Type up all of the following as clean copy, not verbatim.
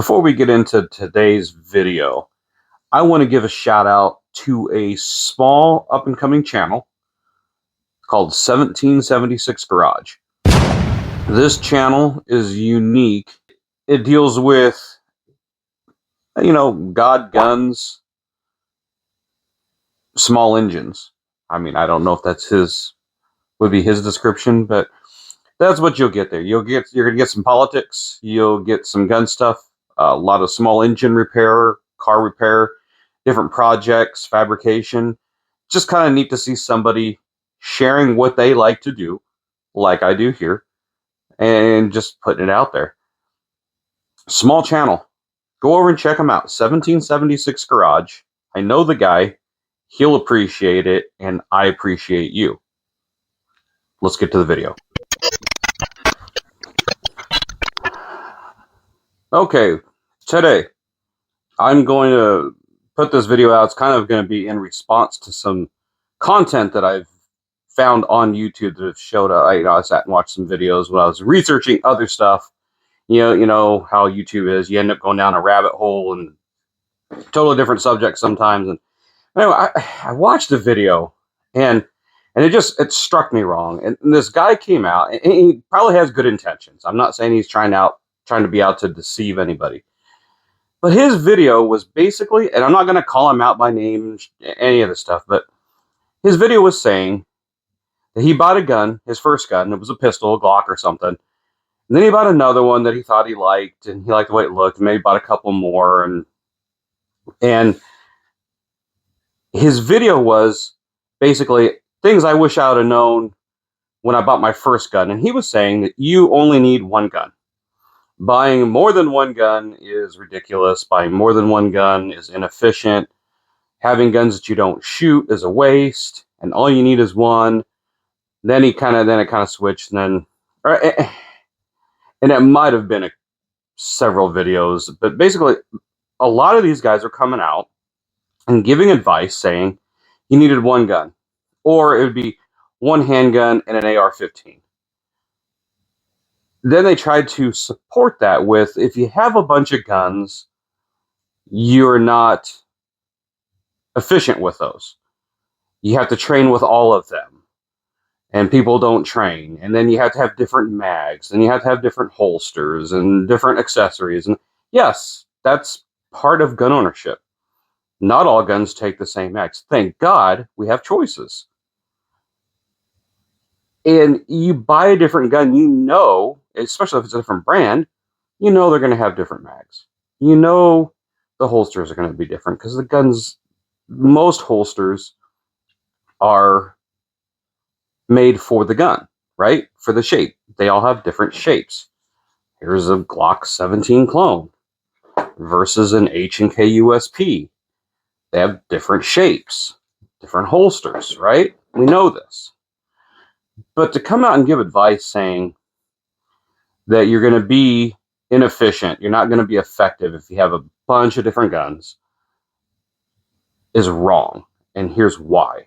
Before we get into today's video, I want to give a shout out to a small up and coming channel called 1776 Garage. This channel is unique. It deals with, God, guns, small engines. I mean, I don't know if would be his description, but that's what you'll get there. You're going to get some politics. You'll get some gun stuff, a lot of small engine repair, car repair, different projects, fabrication. Just kind of neat to see somebody sharing what they like to do, like I do here, and just putting it out there. Small channel. Go over and check him out. 1776 Garage. I know the guy. He'll appreciate it, and I appreciate you. Let's get to the video. Okay, today I'm going to put this video out. It's kind of going to be in response to some content that I've found on YouTube that have showed up. I sat and watched some videos when I was researching other stuff. You know how YouTube is. You end up going down a rabbit hole and totally different subjects sometimes. And anyway, I watched a video and it struck me wrong. And this guy came out, and he probably has good intentions. I'm not saying he's trying to be out to deceive anybody. But his video was basically, and I'm not going to call him out by name, any of this stuff, but his video was saying that he bought a gun, his first gun. It was a pistol, a Glock or something. And then he bought another one that he thought he liked, and he liked the way it looked, and maybe bought a couple more. And his video was basically things I wish I would have known when I bought my first gun. And he was saying that you only need one gun. Buying more than one gun is ridiculous. Buying more than one gun is inefficient. Having guns that you don't shoot is a waste, and all you need is one. Then it kind of switched, and it might have been several videos, but basically, a lot of these guys are coming out and giving advice saying you needed one gun, or it would be one handgun and an AR-15. Then they tried to support that with, if you have a bunch of guns, you're not efficient with those. You have to train with all of them. And people don't train. And then you have to have different mags. And you have to have different holsters and different accessories. And yes, that's part of gun ownership. Not all guns take the same mags. Thank God we have choices. And you buy a different gun, you know, especially if it's a different brand, you know they're going to have different mags. You know the holsters are going to be different because the guns, most holsters are made for the gun, right? For the shape. They all have different shapes. Here's a Glock 17 clone versus an H&K USP. They have different shapes, different holsters, right? We know this. But to come out and give advice saying that you're going to be inefficient, you're not going to be effective if you have a bunch of different guns, is wrong. And here's why.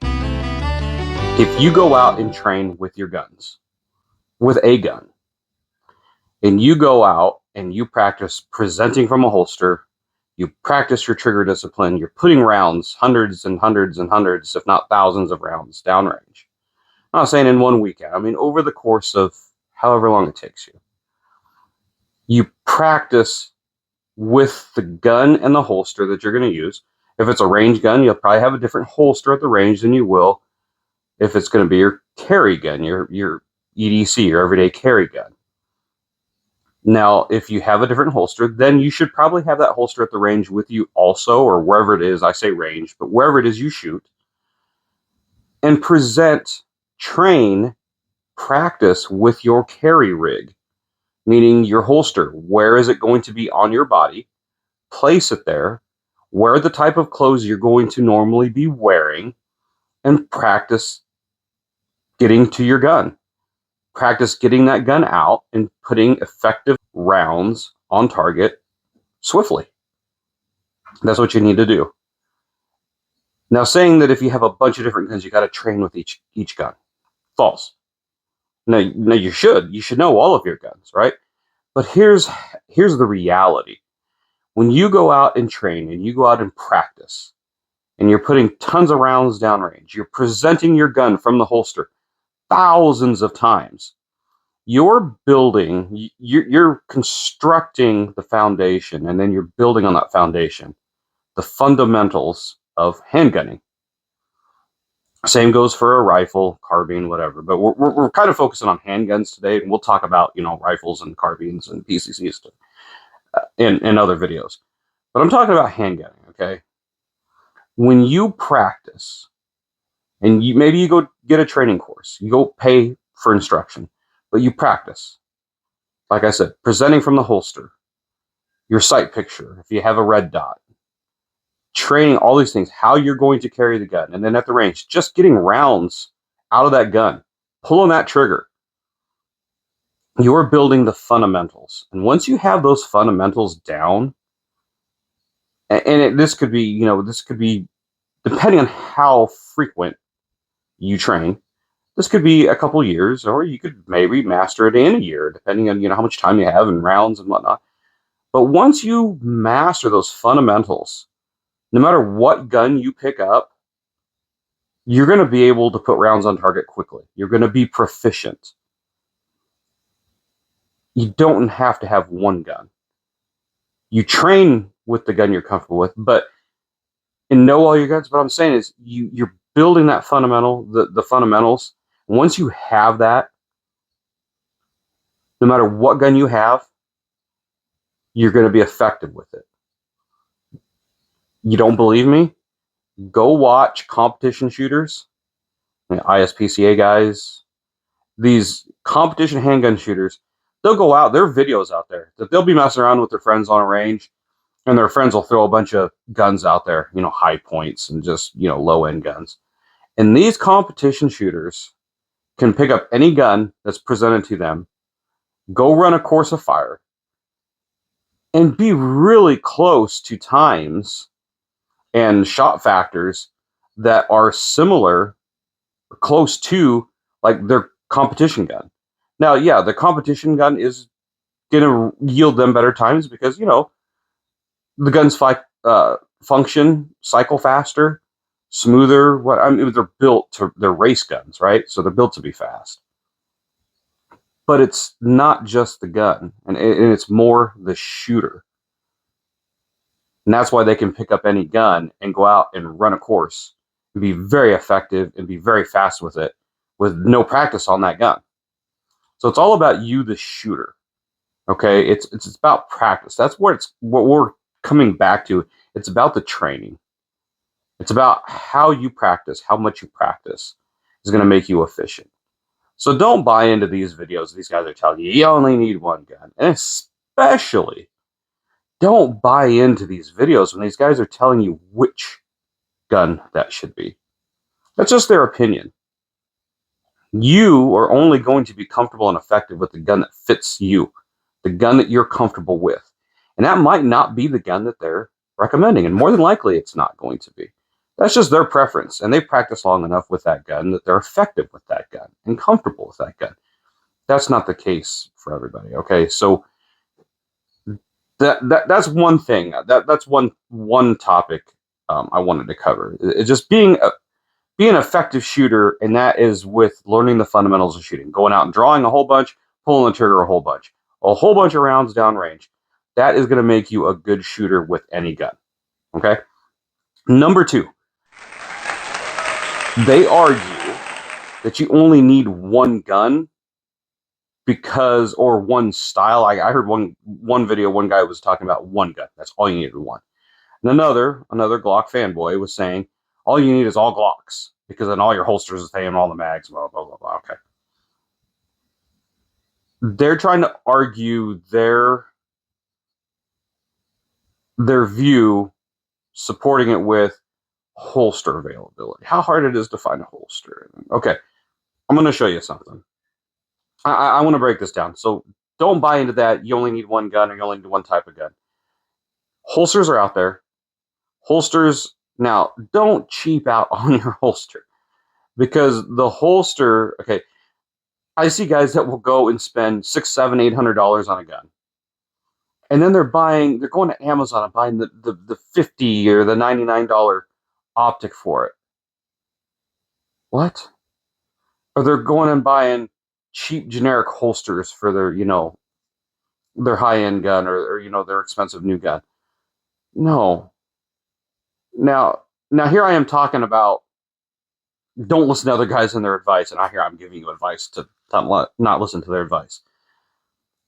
If you go out and train with your guns, with a gun, and you go out and you practice presenting from a holster, you practice your trigger discipline, you're putting rounds, hundreds and hundreds and hundreds, if not thousands of rounds downrange. I'm not saying in one weekend. I mean, over the course of however long it takes you. You practice with the gun and the holster that you're going to use. If it's a range gun, you'll probably have a different holster at the range than you will if it's going to be your carry gun, your EDC, your everyday carry gun. Now, if you have a different holster, then you should probably have that holster at the range with you also, or wherever it is. I say range, but wherever it is you shoot. And train, practice with your carry rig, meaning your holster. Where is it going to be on your body? Place it there. Wear the type of clothes you're going to normally be wearing, and practice getting to your gun. Practice getting that gun out and putting effective rounds on target swiftly. That's what you need to do. Now, saying that if you have a bunch of different guns, you got to train with each gun. False. No, you should. You should know all of your guns, right? But here's the reality. When you go out and train and you go out and practice and you're putting tons of rounds downrange, you're presenting your gun from the holster thousands of times, you're building, you're constructing the foundation, and then you're building on that foundation the fundamentals of handgunning. Same goes for a rifle, carbine, whatever. But we're kind of focusing on handguns today, and we'll talk about rifles and carbines and PCCs in other videos. But I'm talking about handgunning. Okay, when you practice, and maybe you go get a training course, you go pay for instruction, but you practice. Like I said, presenting from the holster, your sight picture, if you have a red dot, training all these things, how you're going to carry the gun, and then at the range, just getting rounds out of that gun, pulling that trigger. You're building the fundamentals. And once you have those fundamentals down, and this could be, depending on how frequent you train, this could be a couple years, or you could maybe master it in a year, depending on, how much time you have and rounds and whatnot. But once you master those fundamentals, no matter what gun you pick up, you're going to be able to put rounds on target quickly. You're going to be proficient. You don't have to have one gun. You train with the gun you're comfortable with, and know all your guns. What I'm saying is you're building that fundamental, the fundamentals. Once you have that, no matter what gun you have, you're going to be effective with it. You don't believe me? Go watch competition shooters, ISPCA guys, these competition handgun shooters. They'll go out, there are videos out there that they'll be messing around with their friends on a range, and their friends will throw a bunch of guns out there, high points and just, low end guns. And these competition shooters can pick up any gun that's presented to them, go run a course of fire, and be really close to times and shot factors that are similar or close to like their competition gun. Now, yeah, the competition gun is going to yield them better times because, the guns function, cycle faster, smoother. They're race guns, right? So they're built to be fast. But it's not just the gun, and it's more the shooter. And that's why they can pick up any gun and go out and run a course and be very effective and be very fast with it with no practice on that gun. So it's all about you, the shooter. Okay, it's about practice. That's what we're coming back to. It's about the training. It's about how you practice, how much you practice is going to make you efficient. So don't buy into these videos. These guys are telling you only need one gun. And especially don't buy into these videos when these guys are telling you which gun that should be. That's just their opinion. You are only going to be comfortable and effective with the gun that fits you, the gun that you're comfortable with. And that might not be the gun that they're recommending. And more than likely, it's not going to be. That's just their preference. And they've practiced long enough with that gun that they're effective with that gun and comfortable with that gun. That's not the case for everybody. Okay, so that's one thing. That's one topic I wanted to cover. It's just being an effective shooter, and that is with learning the fundamentals of shooting, going out and drawing a whole bunch, pulling the trigger a whole bunch of rounds downrange. That is going to make you a good shooter with any gun. Okay. Number 2, they argue that you only need one gun or one style. I heard one video, one guy was talking about one gun. That's all you needed, one. And another Glock fanboy was saying all you need is all Glocks because then all your holsters are the same, all the mags, blah blah blah blah. Okay. They're trying to argue their view, supporting it with holster availability. How hard it is to find a holster. Okay, I'm going to show you something. I want to break this down. So don't buy into that. You only need one gun or you only need one type of gun. Holsters are out there. Holsters, now, don't cheap out on your holster because the holster, okay, I see guys that will go and spend $600, $700, $800 on a gun. And then they're going to Amazon and buying the $50 or the $99 optic for it. What? Or they're going and buying cheap generic holsters for their high end gun or their expensive new gun. No. Now, here I am talking about don't listen to other guys and their advice, and I'm giving you advice to not listen to their advice.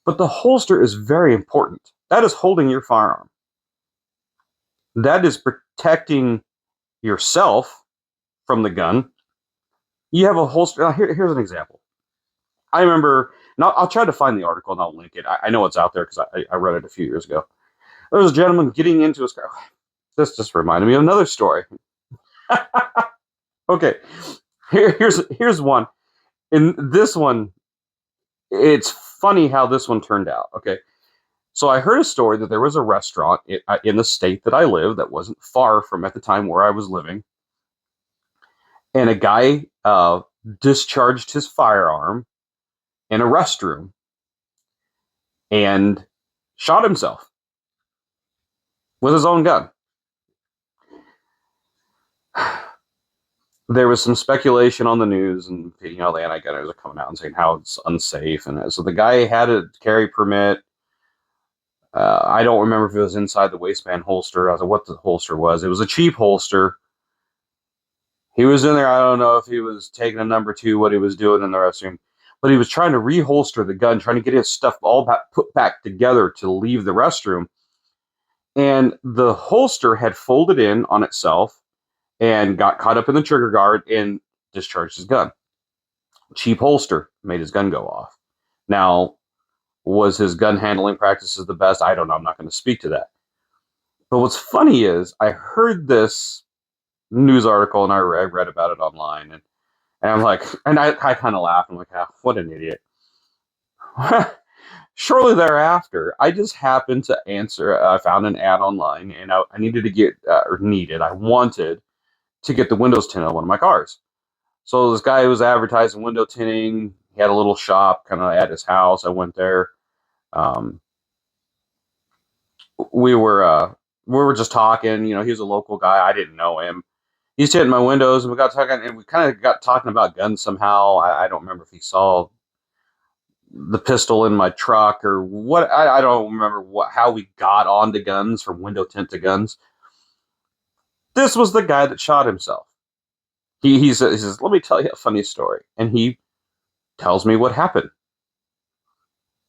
But the holster is very important. That is holding your firearm. That is protecting yourself from the gun. You have a holster. Here's an example. I remember, now I'll try to find the article and I'll link it. I know it's out there because I read it a few years ago. There was a gentleman getting into his car. This just reminded me of another story. Okay, here's one. In this one, it's funny how this one turned out. Okay, so I heard a story that there was a restaurant in the state that I live that wasn't far from at the time where I was living, and a guy discharged his firearm in a restroom and shot himself with his own gun. There was some speculation on the news, and the anti-gunners are coming out and saying how it's unsafe. And so the guy had a carry permit. I don't remember if it was inside the waistband holster. I was like, what the holster was. It was a cheap holster. He was in there. I don't know if he was taking a number two, what he was doing in the restroom, but he was trying to reholster the gun, trying to get his stuff all put back together to leave the restroom. And the holster had folded in on itself and got caught up in the trigger guard and discharged his gun. Cheap holster made his gun go off. Now, was his gun handling practices the best? I don't know. I'm not going to speak to that. But what's funny is I heard this news article and I read about it online, and I'm like, and I kind of laughed. I'm like, what an idiot. Shortly thereafter, I just happened to answer. I found an ad online, and I needed to get, I wanted to get the windows tint on one of my cars. So this guy was advertising window tinting. He had a little shop kind of at his house. I went there. We were just talking. He was a local guy. I didn't know him. He's tinting my windows, and we got talking, and we kind of got talking about guns somehow. I don't remember if he saw the pistol in my truck or what. I don't remember how we got onto guns, from window tint to guns. This was the guy that shot himself. He says, let me tell you a funny story. And he tells me what happened.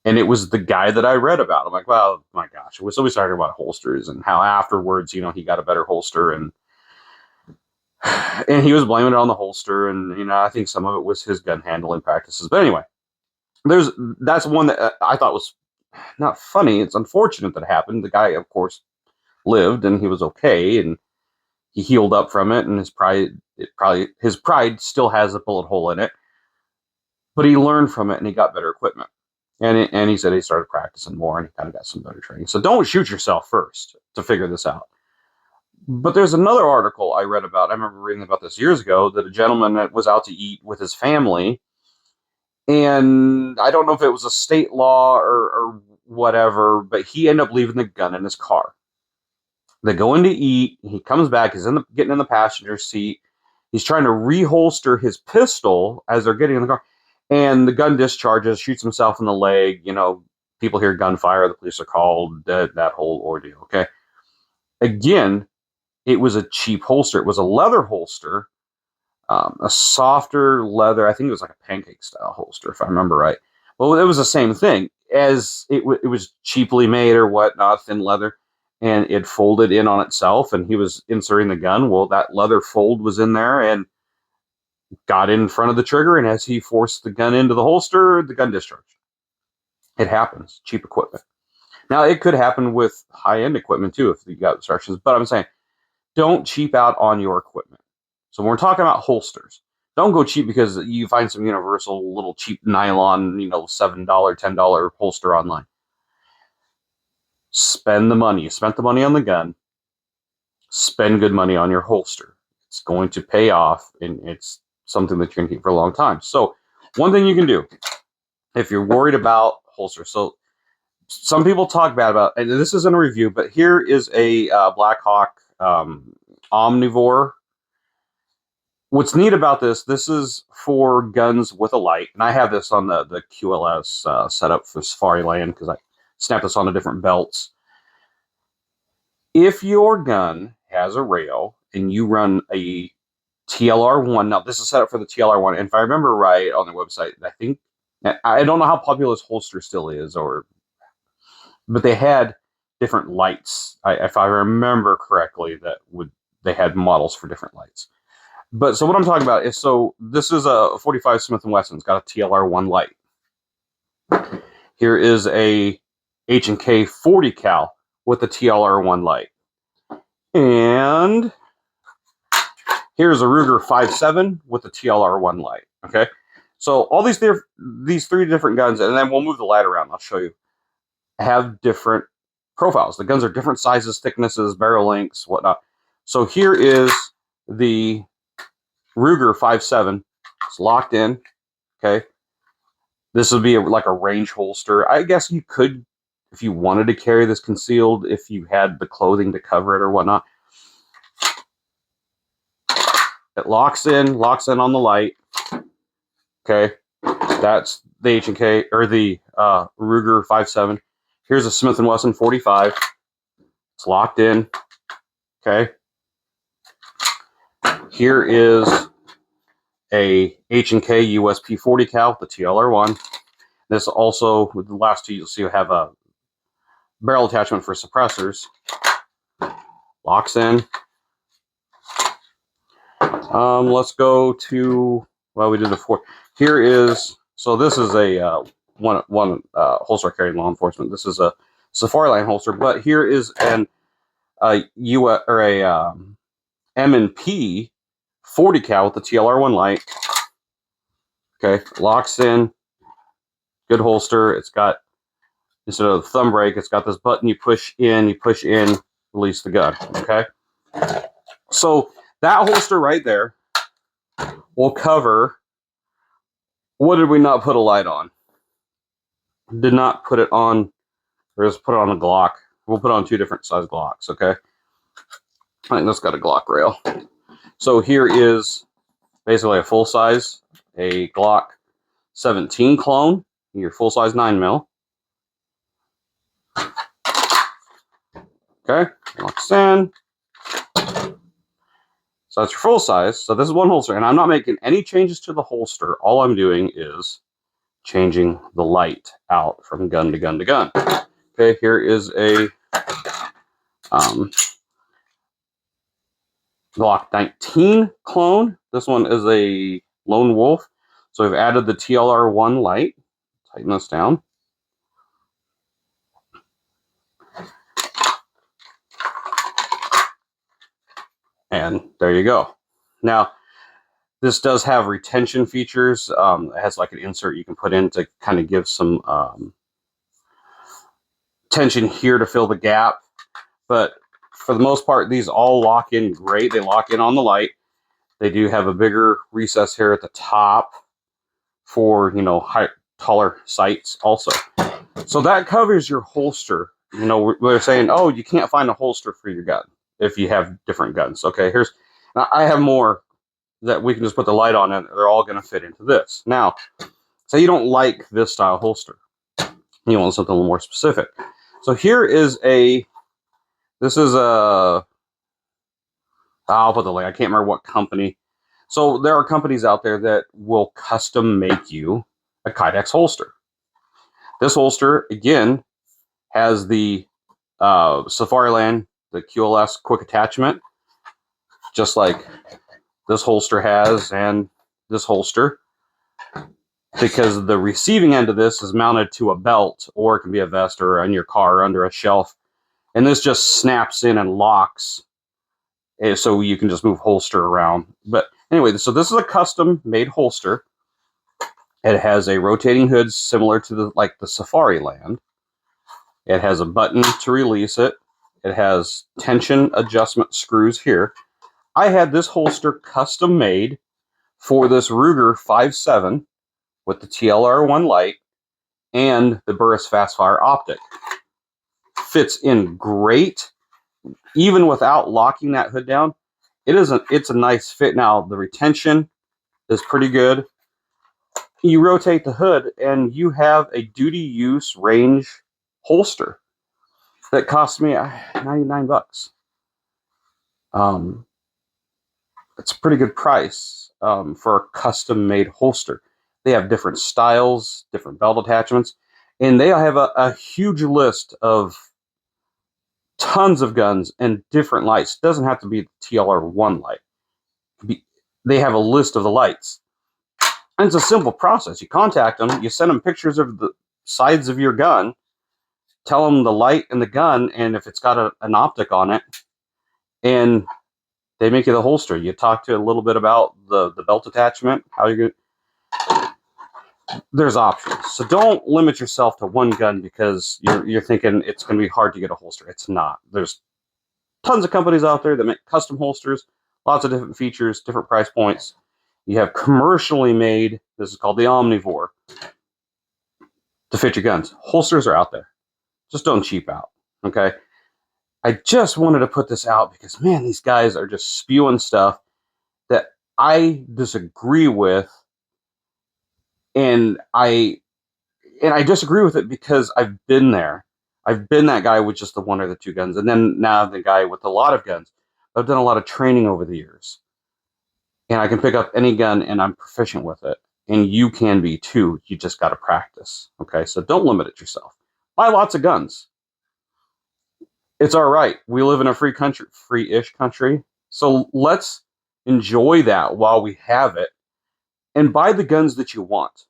And it was the guy that I read about. I'm like, well, my gosh. So we started talking about holsters and how afterwards, he got a better holster. And he was blaming it on the holster. And, I think some of it was his gun handling practices. But anyway, that's one that I thought was not funny. It's unfortunate that it happened. The guy, of course, lived and he was okay. And he healed up from it. And his pride still has a bullet hole in it. But he learned from it and he got better equipment. And he said he started practicing more and he kind of got some better training. So don't shoot yourself first to figure this out. But there's another article I read about. I remember reading about this years ago, that a gentleman that was out to eat with his family. And I don't know if it was a state law or whatever, but he ended up leaving the gun in his car. They go in to eat. He comes back. He's getting in the passenger seat. He's trying to reholster his pistol as they're getting in the car. And the gun discharges, shoots himself in the leg. People hear gunfire. The police are called. That whole ordeal. Okay. Again, it was a cheap holster. It was a leather holster, a softer leather. I think it was like a pancake style holster, if I remember right. Well, it was the same thing. As it was cheaply made or whatnot, thin leather, and it folded in on itself. And he was inserting the gun. Well, that leather fold was in there and got in front of the trigger, and as he forced the gun into the holster, the gun discharged. It happens. Cheap equipment. Now, it could happen with high-end equipment, too, if you got instructions. But I'm saying, don't cheap out on your equipment. So when we're talking about holsters, don't go cheap because you find some universal little cheap nylon, $7, $10 holster online. Spend the money. You spent the money on the gun. Spend good money on your holster. It's going to pay off, and it's something that you're going to keep for a long time. So one thing you can do if you're worried about holsters. So some people talk bad about, and this isn't a review, but here is a Blackhawk Omnivore. What's neat about this is for guns with a light, and I have this on the QLS setup for Safariland because I snap this onto different belts. If your gun has a rail and you run a TLR1, now this is set up for the TLR1, and if I remember right on their website, I don't know how popular this holster still is, but they had different lights. If I remember correctly, they had models for different lights. But so what I'm talking about is, so this is a 45 Smith & Wesson. It's got a TLR1 light. Here is a H&K 40 cal with the TLR1 light. And here's a Ruger 5.7 with the TLR1 light. Okay, so all these three different guns, and then we'll move the light around. I'll show you, have different profiles. The guns are different sizes, thicknesses, barrel lengths, whatnot. So here is the Ruger 5.7. It's locked in. Okay, this would be like a range holster. I guess you could, if you wanted to carry this concealed, if you had the clothing to cover it or whatnot. It locks in on the light. Okay, that's the H&K or the Ruger 5.7. Here's a Smith & Wesson 45. It's locked in. Okay. Here is a H&K USP 40 cal with the TLR1. This also, with the last two, you'll see you have a barrel attachment for suppressors. Locks in. Let's go to, well, we did the four. Here is, so this is a one holster carrying law enforcement. This is a Safariland holster, but here is an M&P 40 cal with the TLR1 light. Okay, locks in. Good holster. It's got, instead of the thumb brake, it's got this button you push in, release the gun. Okay, so that holster right there will cover. What did we not put a light on? Did not put it on, or just put it on a Glock. We'll put it on two different size Glocks, okay? I think that's got a Glock rail. So here is basically a full size, a Glock 17 clone, your full size 9mm. Okay, locks in. So that's your full size. So this is one holster, and I'm not making any changes to the holster. All I'm doing is changing the light out from gun to gun to gun. Okay, here is a Glock 19 clone. This one is a Lone Wolf. So we've added the TLR1 light. Tighten this down. And there you go. Now, this does have retention features. It has like an insert you can put in to kind of give some tension here to fill the gap. But for the most part, these all lock in great. They lock in on the light. They do have a bigger recess here at the top for, you know, taller sights also. So that covers your holster. You know, we're saying, oh, you can't find a holster for your gun if you have different guns. Okay, now I have more that we can just put the light on, and they're all going to fit into this. Now, say you don't like this style holster. You want something a little more specific. So here is I'll put the link. I can't remember what company. So there are companies out there that will custom make you a Kydex holster. This holster, again, has the Safariland, the QLS quick attachment, just like this holster has, and this holster, because the receiving end of this is mounted to a belt, or it can be a vest, or on your car, or under a shelf, and this just snaps in and locks, so you can just move holster around. But anyway, so this is a custom made holster. It has a rotating hood similar to the Safariland. It has a button to release it. It has tension adjustment screws here. I had this holster custom made for this Ruger 5.7 with the TLR1 light, and the Burris Fastfire optic. Fits in great, even without locking that hood down. It's a nice fit. Now the retention is pretty good. You rotate the hood and you have a duty use range holster that cost me $99. It's a pretty good price for a custom made holster. They have different styles, different belt attachments, and they have a huge list of tons of guns and different lights. It doesn't have to be the TLR1 light. They have a list of the lights. And it's a simple process. You contact them, you send them pictures of the sides of your gun, tell them the light and the gun, and if it's got an optic on it, and they make you the holster. You talk to a little bit about the belt attachment, how you're going. There's options. So don't limit yourself to one gun because you're thinking it's going to be hard to get a holster. It's not. There's tons of companies out there that make custom holsters, lots of different features, different price points. You have commercially made, this is called the Omnivore, to fit your guns. Holsters are out there. Just don't cheap out, okay? I just wanted to put this out because, man, these guys are just spewing stuff that I disagree with, and I disagree with it because I've been there. I've been that guy with just the one or the two guns, and then now the guy with a lot of guns. I've done a lot of training over the years, and I can pick up any gun, and I'm proficient with it. And you can be too. You just got to practice, okay? So don't limit it yourself. Buy lots of guns. It's all right. We live in a free country, free-ish country. So let's enjoy that while we have it and buy the guns that you want.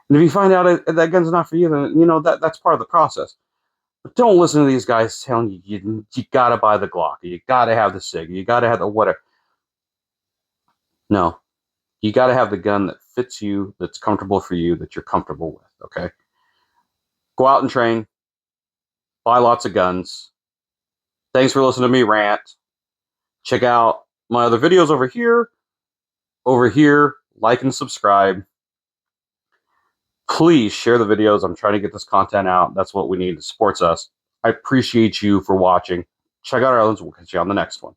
And if you find out that gun's not for you, then, that's part of the process. But don't listen to these guys telling you got to buy the Glock, you got to have the SIG, you got to have the whatever. No. You got to have the gun that fits you, that's comfortable for you, that you're comfortable with, okay? Go out and train. Buy lots of guns. Thanks for listening to me rant. Check out my other videos over here. Over here, like and subscribe. Please share the videos. I'm trying to get this content out. That's what we need. It supports us. I appreciate you for watching. Check out our others. We'll catch you on the next one.